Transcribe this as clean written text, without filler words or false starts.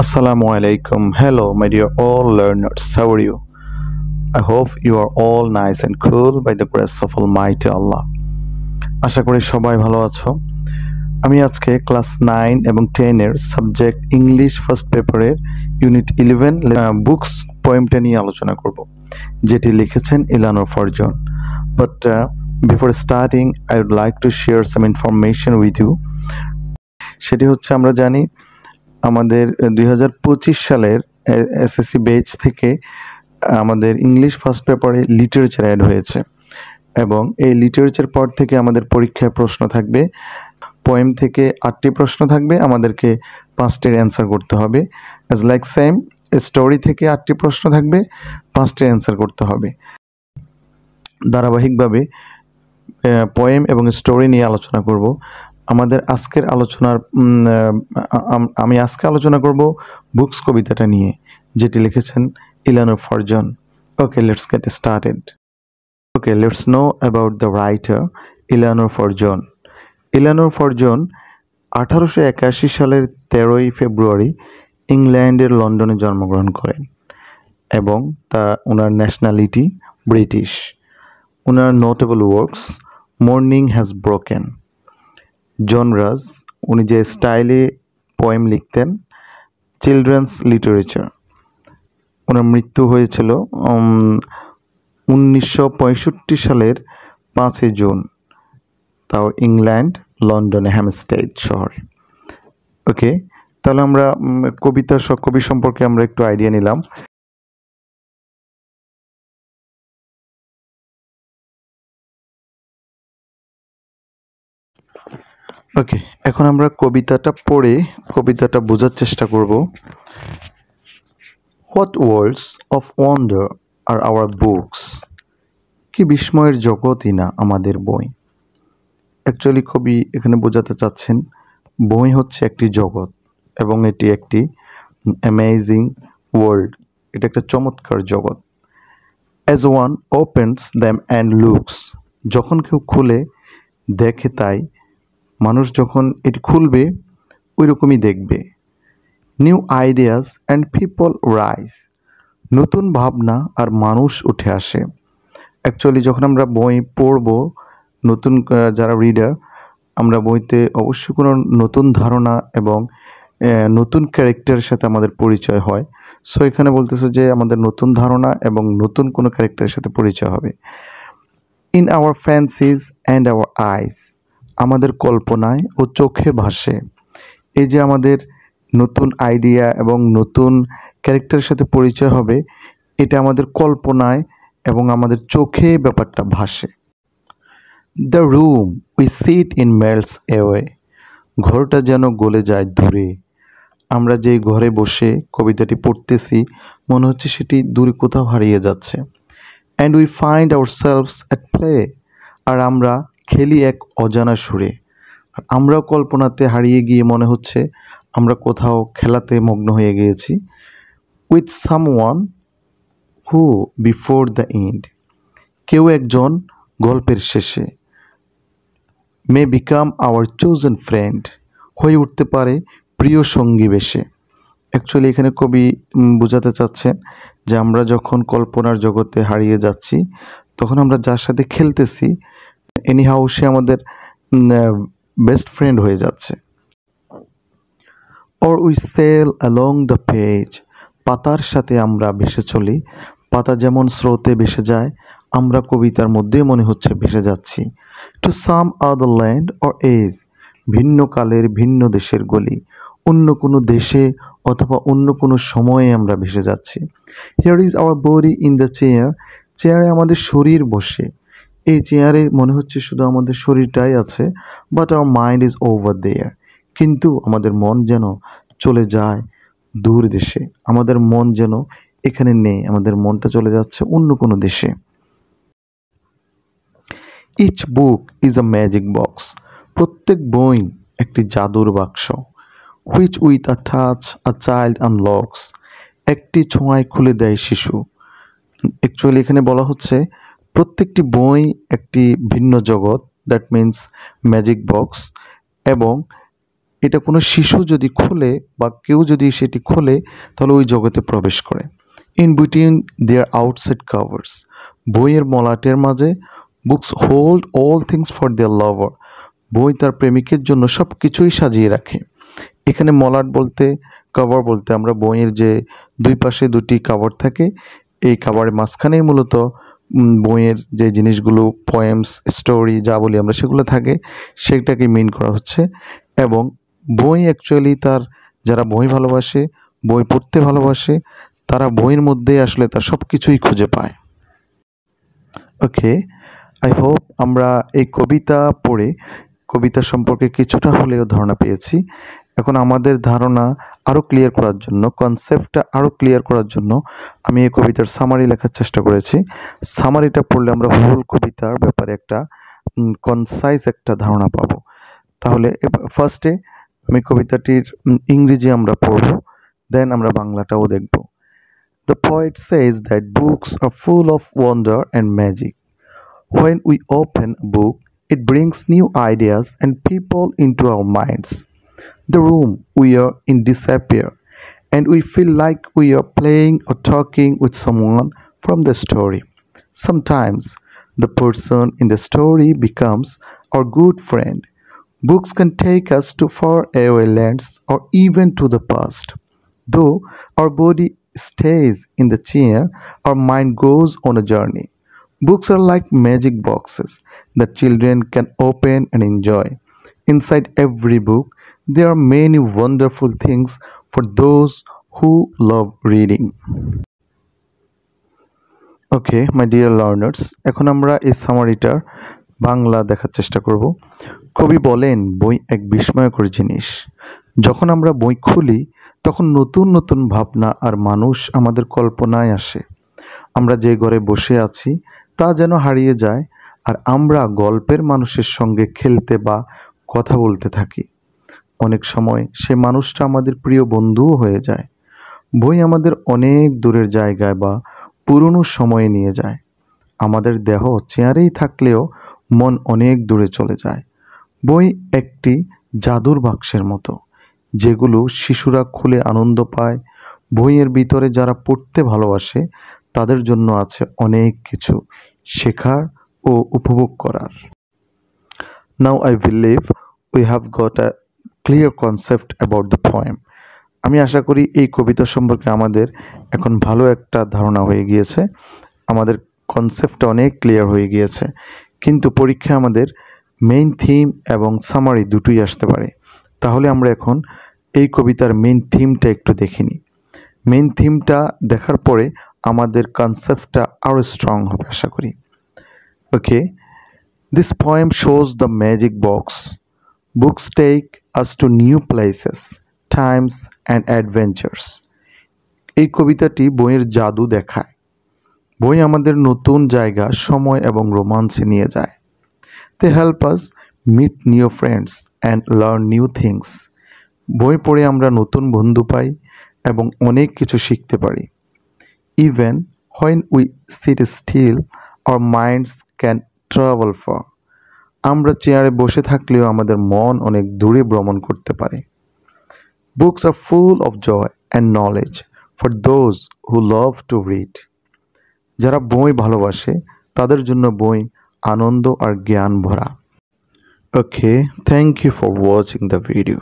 Assalamu alaikum. Hello, my dear all learners. How are you? I hope you are all nice and cool by the grace of Almighty Allah. আশা করি সবাই ভালো আছো। আমি আজকে class 9 এবং 10 এর subject English first পেপারের unit 11 books পোয়েমটা নিয়ে আলোচনা করব, যেটি লিখেছেন Eleanor Farjeon. But before starting I would like to share some information with you. সেটি হচ্ছে, আমরা জানি আমাদের 2025 সালের এসএসসি ব্যাচ থেকে আমাদের ইংলিশ ফার্স্ট পেপারে লিটারেচার অ্যাড হয়েছে, এবং এই লিটারেচার পর থেকে আমাদের পরীক্ষায় প্রশ্ন থাকবে। পোয়েম থেকে 8টি প্রশ্ন থাকবে, আমাদেরকে 5টির অ্যান্সার করতে হবে। অ্যাজ লাইক সেম স্টোরি থেকে 8টি প্রশ্ন থাকবে, 5টির অ্যান্সার করতে হবে। ধারাবাহিকভাবে পোয়েম এবং স্টোরি নিয়ে আলোচনা করব। আমাদের আজকের আলোচনার আমি আজকে আলোচনা করব বুকস কবিতাটা নিয়ে, যেটি লিখেছেন Eleanor Farjeon. Okay, let's get started. Okay, let's know about the writer Eleanor Farjeon. Eleanor Farjeon 1881 সালের 13ই ফেব্রুয়ারি ইংল্যান্ডের লন্ডনে জন্মগ্রহণ করেন, এবং ওনার ন্যাশনালিটি ব্রিটিশ। ওনার notable works morning has broken, জনরাস, উনি যে স্টাইলে পোয়েম লিখতেন, চিলড্রেন্স লিটারেচার। ওনার মৃত্যু হয়েছিল 1965 সালের 5 জুন, তাও ইংল্যান্ড লন্ডনে হ্যামস্টেড শহরে। ওকে, তাহলে আমরা কবি সম্পর্কে আমরা একটু আইডিয়া নিলাম। ওকে, এখন আমরা কবিতাটা পড়ে কবিতাটা বোঝার চেষ্টা করব। What worlds of wonder are our books. কি বিস্ময়ের জগৎই না আমাদের বই। অ্যাকচুয়ালি কবি এখানে বোঝাতে চাচ্ছেন বই হচ্ছে একটি জগৎ, এবং এটি একটি অ্যামেজিং ওয়ার্ল্ড, এটা একটা চমৎকার জগৎ। As one opens them and looks, যখন কেউ খুলে দেখে, তাই মানুষ যখন এটি খুলবে ওই রকমই দেখবে। New ideas and people rise, নতুন ভাবনা আর মানুষ উঠে আসে। অ্যাকচুয়ালি যখন আমরা বই পড়ব, নতুন যারা রিডার, আমরা বইতে অবশ্যই কোনো নতুন ধারণা এবং নতুন ক্যারেক্টারের সাথে আমাদের পরিচয় হয়। সো এখানে বলতেছে যে আমাদের নতুন ধারণা এবং নতুন কোনো ক্যারেক্টারের সাথে পরিচয় হবে। In our fancies and our eyes, আমাদের কল্পনায় ও চোখে ভাসে। এই যে আমাদের নতুন আইডিয়া এবং নতুন ক্যারেক্টারের সাথে পরিচয় হবে, এটা আমাদের কল্পনায় এবং আমাদের চোখে ব্যাপারটা ভাসে। The room we seat in melts away, ঘরটা যেন গলে যায় দূরে। আমরা যেই ঘরে বসে কবিতাটি পড়তেছি, মনে হচ্ছে সেটি দূরে কোথাও হারিয়ে যাচ্ছে। And we find ourselves at play, আর আমরা খেলি এক অজানা সুরে। আর আমরাও কল্পনাতে হারিয়ে গিয়ে মনে হচ্ছে আমরা কোথাও খেলাতে মগ্ন হয়ে গিয়েছি। With someone who before the end, কেউ একজন গল্পের শেষে। মে বিকাম আওয়ার চোজেন ফ্রেন্ড, হয়ে উঠতে পারে প্রিয় সঙ্গী বেশে। অ্যাকচুয়ালি এখানে কবি বোঝাতে চাচ্ছেন যে আমরা যখন কল্পনার জগতে হারিয়ে যাচ্ছি, তখন আমরা যার সাথে খেলতেছি, এনিহাউ সে আমাদের বেস্ট ফ্রেন্ড হয়ে যাচ্ছে। Or we sail along the page, পাতার সাথে আমরা ভেসে চলি। পাতা যেমন স্রোতে ভেসে যায়, আমরা কবিতার মধ্যে মনে হচ্ছে ভেসে যাচ্ছি। To some other land or age, ভিন্ন কালের ভিন্ন দেশের গলি, অন্য কোনো দেশে অথবা অন্য কোনো সময়ে আমরা ভেসে যাচ্ছি। Here is our body in the chair, চেয়ারে আমাদের শরীর বসে। এই চেয়ারে মনে হচ্ছে শুধু আমাদের শরীরটাই আছে, but our mind is over there, কিন্তু আমাদের মন যেন চলে যায় দূর দেশে। আমাদের মন যেন এখানে নেই, আমাদের মনটা চলে যাচ্ছে অন্য কোনো দেশে। Each book is a magic box, প্রত্যেক বই একটি জাদুর বাক্স। Which with a touch a child unlocks, একটি ছোঁয়ায় খুলে দেয় শিশু। অ্যাকচুয়ালি এখানে বলা হচ্ছে প্রত্যেকটি বই একটি ভিন্ন জগৎ, দ্যাট মিন্স ম্যাজিক বক্স, এবং এটা কোনো শিশু যদি খোলে বা কেউ যদি সেটি খোলে তাহলে ওই জগতে প্রবেশ করে। In between their outside covers, বইয়ের মলাটের মাঝে books hold all things for their lover, বই তার প্রেমিকের জন্য সব কিছুই সাজিয়ে রাখে। এখানে মলাট বলতে, কভার বলতে আমরা বইয়ের যে দুই পাশে দুটি কভার থাকে, এই কভারের মাঝখানেই মূলত বইয়ের যে জিনিসগুলো, পোয়েমস, স্টোরি যা বলি আমরা সেগুলো থাকে, সেটাকে মিন করা হচ্ছে। এবং বই অ্যাকচুয়ালি তার যারা বই ভালোবাসে, বই পড়তে ভালোবাসে, তারা বইয়ের মধ্যেই আসলে তার সব কিছুই খুঁজে পায়। ওকে, আই হোপ আমরা এই কবিতা পড়ে কবিতা সম্পর্কে কিছুটা হলেও ধারণা পেয়েছি। এখন আমাদের ধারণা আরও ক্লিয়ার করার জন্য, কনসেপ্টটা আরও ক্লিয়ার করার জন্য আমি এই কবিতার সামারি লেখার চেষ্টা করেছি। সামারিটা পড়লে আমরা হোল কবিতার ব্যাপারে একটা কনসাইজ একটা ধারণা পাবো। তাহলে ফার্স্টে আমি কবিতাটির ইংরেজি আমরা পড়ব, দেন আমরা বাংলাটাও দেখব। The poet says that books are full of wonder and magic. When we open a book, it brings new ideas and people into our minds. The room we are in disappears, and we feel like we are playing or talking with someone from the story. Sometimes the person in the story becomes our good friend. Books can take us to faraway lands or even to the past. Though our body stays in the chair, our mind goes on a journey. Books are like magic boxes that children can open and enjoy. Inside every book, there are many wonderful things for those who love reading. Okay my dear learners, এখন আমরা এই সামারিটার বাংলা দেখার চেষ্টা করব। কবি বলেন, বই এক বিস্ময়কর জিনিস। যখন আমরা বই খুলি তখন নতুন নতুন ভাবনা আর মানুষ আমাদের কল্পনায় আসে। আমরা যে ঘরে বসে আছি তা যেন হারিয়ে যায়, আর আমরা গল্পের মানুষের সঙ্গে খেলতে বা কথা বলতে থাকি। অনেক সময় সে মানুষটা আমাদের প্রিয় বন্ধুও হয়ে যায়। বই আমাদের অনেক দূরের জায়গায় বা পুরনো সময়ে নিয়ে যায়। আমাদের দেহ চেয়ারেই থাকলেও মন অনেক দূরে চলে যায়। বই একটি জাদুর বাক্সের মতো, যেগুলো শিশুরা খুলে আনন্দ পায়। বইয়ের ভিতরে যারা পড়তে ভালোবাসে তাদের জন্য আছে অনেক কিছু শেখার ও উপভোগ করার। Now I believe we have got a clear concept about the poem. আমি আশা করি এই কবিতা সম্পর্কে আমাদের এখন ভালো একটা ধারণা হয়ে গিয়েছে, আমাদের কনসেপ্টটা অনেক ক্লিয়ার হয়ে গিয়েছে। কিন্তু পরীক্ষায় আমাদের মেইন থিম এবং সামারি দুটোই আসতে পারে। তাহলে আমরা এখন এই কবিতার মেইন থিমটা একটু দেখিনি। মেইন থিমটা দেখার পরে আমাদের কনসেপ্টটা আরও স্ট্রং হবে আশা করি। Okay, this poem shows the magic box. Books take us to new places, times and adventures. এই কবিতাটি বইয়ের জাদু দেখায়। বই আমাদের নতুন জায়গা, সময় এবং রোমাঞ্চে নিয়ে যায়। They help us meet new friends and learn new things. বই পড়ে আমরা নতুন বন্ধু পাই এবং অনেক কিছু শিখতে পারি। Even when we sit still, our minds can travel far. আমরা চেয়ারে বসে থাকলেও আমাদের মন অনেক দূরে ভ্রমণ করতে পারে। Books are full of joy and knowledge for those who love to read. যারা বই ভালোবাসে তাদের জন্য বই আনন্দ আর জ্ঞান ভরা। Okay, thank you for watching the video.